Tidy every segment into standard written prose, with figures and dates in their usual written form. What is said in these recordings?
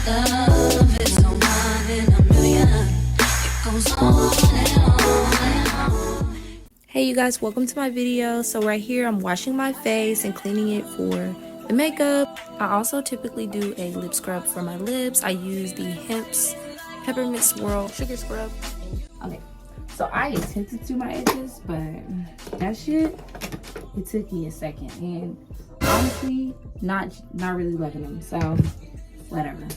Love is no one in a million. It goes on and on and on. Hey you guys, welcome to my video. So right here I'm washing my face and cleaning it for the makeup. I also typically do a lip scrub for my lips. I use the Hemp's Peppermint Swirl Sugar Scrub. Okay, so I attempted to my edges, but that shit, it took me a second, and honestly, not really loving them. So whatever.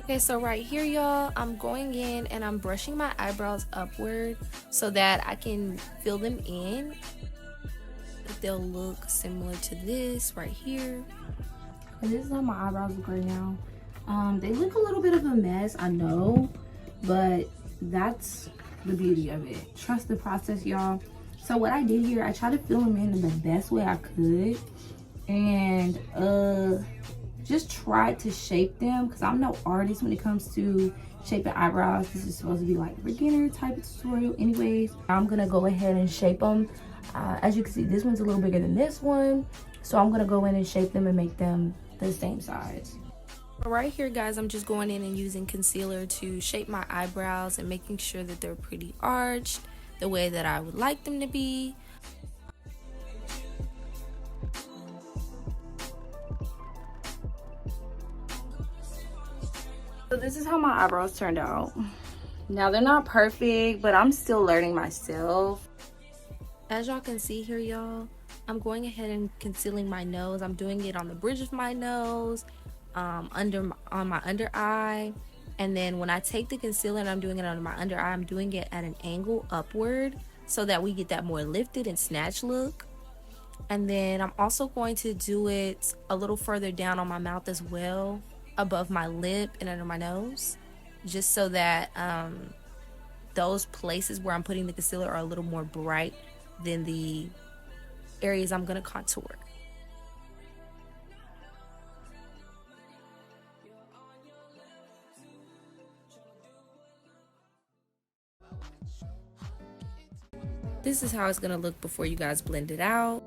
Okay, so right here, y'all, I'm going in and I'm brushing my eyebrows upward so that I can fill them in. They'll look similar to this right here. And this is how my eyebrows look right now. They look a little bit of a mess, I know, but that's the beauty of it. Trust the process, y'all. So what I did here, I tried to fill them in the best way I could, and just tried to shape them, because I'm no artist when it comes to shaping eyebrows. This is supposed to be like a beginner type of tutorial anyways. I'm gonna go ahead and shape them. As you can see, this one's a little bigger than this one, so I'm gonna go in and shape them and make them the same size. Right here, guys, I'm just going in and using concealer to shape my eyebrows and making sure that they're pretty arched the way that I would like them to be. So this is how my eyebrows turned out. Now they're not perfect, but I'm still learning myself. As y'all can see here, y'all, I'm going ahead and concealing my nose. I'm doing it on the bridge of my nose, on my under eye, and then when I take the concealer and I'm doing it under my under eye, I'm doing it at an angle upward so that we get that more lifted and snatch look. And then I'm also going to do it a little further down on my mouth as well, above my lip and under my nose, just so that those places where I'm putting the concealer are a little more bright than the areas I'm gonna contour. This is how it's gonna look before you guys blend it out.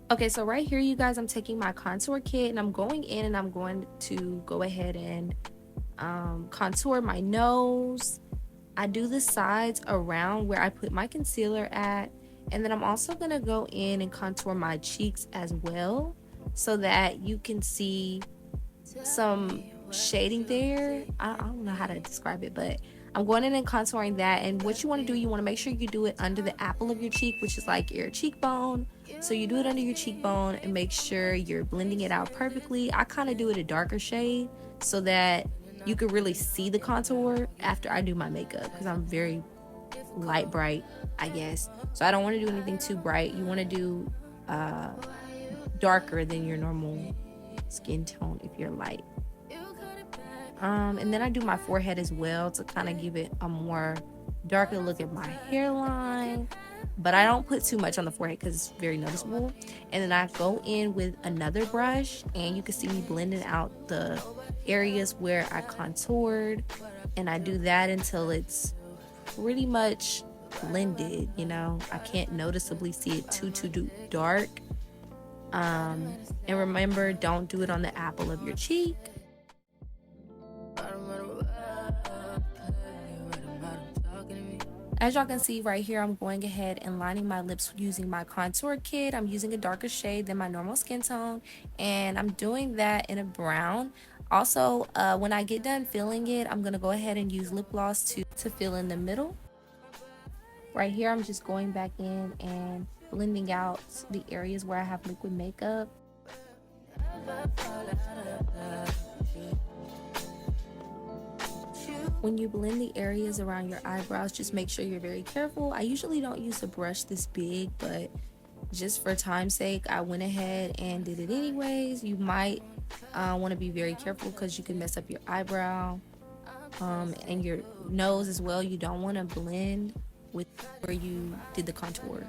Okay, so right here, you guys, I'm taking my contour kit and I'm going in and I'm going to go ahead and contour my nose. I do the sides around where I put my concealer at, and then I'm also gonna go in and contour my cheeks as well so that you can see some shading there. I don't know how to describe it, but I'm going in and contouring that. And what you want to do, you want to make sure you do it under the apple of your cheek, which is like your cheekbone. So you do it under your cheekbone and make sure you're blending it out perfectly. I kind of do it a darker shade so that you can really see the contour after I do my makeup, because I'm very light bright, I guess. So I don't want to do anything too bright. You want to do darker than your normal skin tone if you're light. And then I do my forehead as well to kind of give it a more darker look at my hairline, but I don't put too much on the forehead because it's very noticeable. And then I go in with another brush and you can see me blending out the areas where I contoured, and I do that until it's pretty much blended. You know, I can't noticeably see it too dark. And remember, don't do it on the apple of your cheek. As y'all can see right here, I'm going ahead and lining my lips using my contour kit. I'm using a darker shade than my normal skin tone, and I'm doing that in a brown. Also, when I get done filling it, I'm gonna go ahead and use lip gloss to fill in the middle. Right here, I'm just going back in and blending out the areas where I have liquid makeup. When you blend the areas around your eyebrows, just make sure you're very careful. I usually don't use a brush this big, but just for time's sake, I went ahead and did it anyways. You might want to be very careful because you can mess up your eyebrow and your nose as well. You don't want to blend with where you did the contour.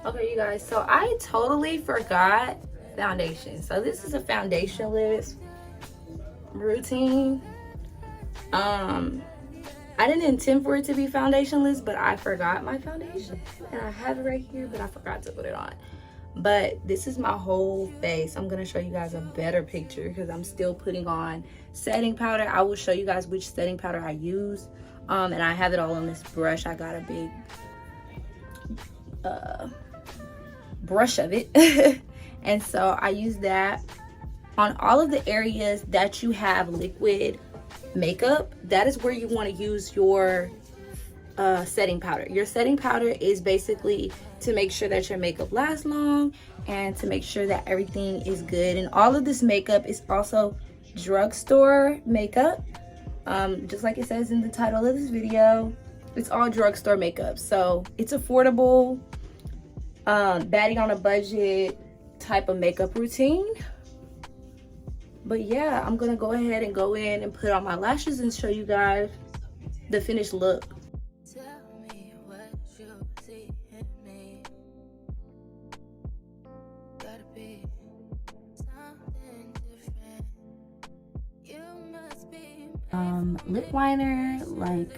Okay, you guys, so I totally forgot foundation. So this is a foundationless routine. I didn't intend for it to be foundationless, but I forgot my foundation. And I have it right here, but I forgot to put it on. But this is my whole face. I'm going to show you guys a better picture because I'm still putting on setting powder. I will show you guys which setting powder I use. And I have it all on this brush. I got a big brush of it. And so I use that on all of the areas that you have liquid makeup. That is where you want to use your setting powder. Your setting powder is basically to make sure that your makeup lasts long and to make sure that everything is good. And all of this makeup is also drugstore makeup, just like it says in the title of this video. It's all drugstore makeup, so it's affordable, baddie on a budget type of makeup routine. But yeah, I'm gonna go ahead and go in and put on my lashes and show you guys the finished look. Lip liner, like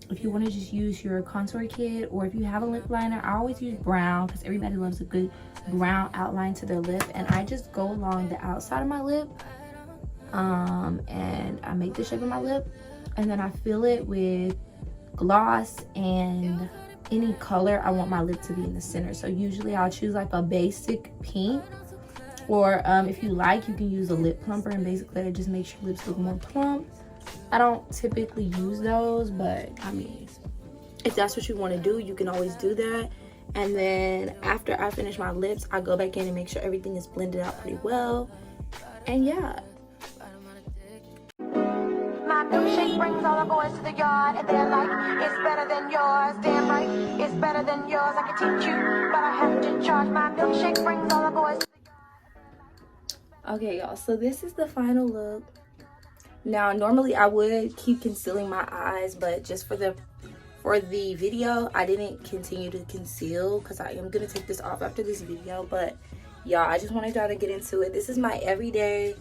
if you want to just use your contour kit, or if you have a lip liner, I always use brown because everybody loves a good brown outline to their lip. And I just go along the outside of my lip, and I make the shape of my lip, and then I fill it with gloss and any color I want my lip to be in the center. So usually I'll choose like a basic pink, or if you like, you can use a lip plumper, and basically it just makes your lips look more plump. I don't typically use those, but I mean, if that's what you want to do, you can always do that. And then after I finish my lips, I go back in and make sure everything is blended out pretty well. And yeah. My milkshake brings all the boys to the yard, and they're like, it's better than yours. Damn right, it's better than yours. I can teach you, but I have to charge. My milkshake brings all the boys to the yard. Okay, y'all, so this is the final look. Now, normally I would keep concealing my eyes, but just for the video, I didn't continue to conceal because I am going to take this off after this video. But y'all, I just wanted y'all to get into it. This is my everyday,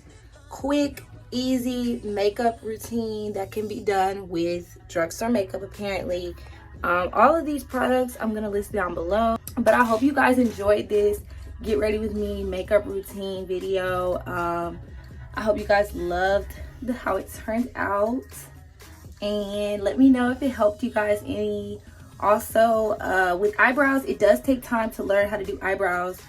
quick, easy makeup routine that can be done with drugstore makeup, apparently. All of these products I'm going to list down below. But I hope you guys enjoyed this get ready with me makeup routine video. I hope you guys loved how it turned out, and let me know if it helped you guys any. Also, with eyebrows, it does take time to learn how to do eyebrows.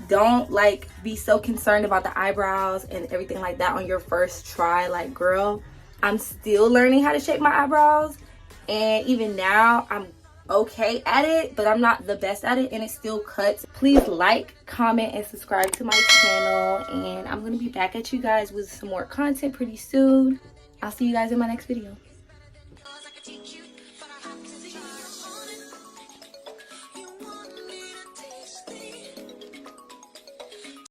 Don't like be so concerned about the eyebrows and everything like that on your first try. Like, girl, I'm still learning how to shape my eyebrows, and even now I'm okay at it, but I'm not the best at it, and it still cuts. Please like, comment, and subscribe to my channel, and I'm gonna be back at you guys with some more content pretty soon. I'll see you guys in my next video.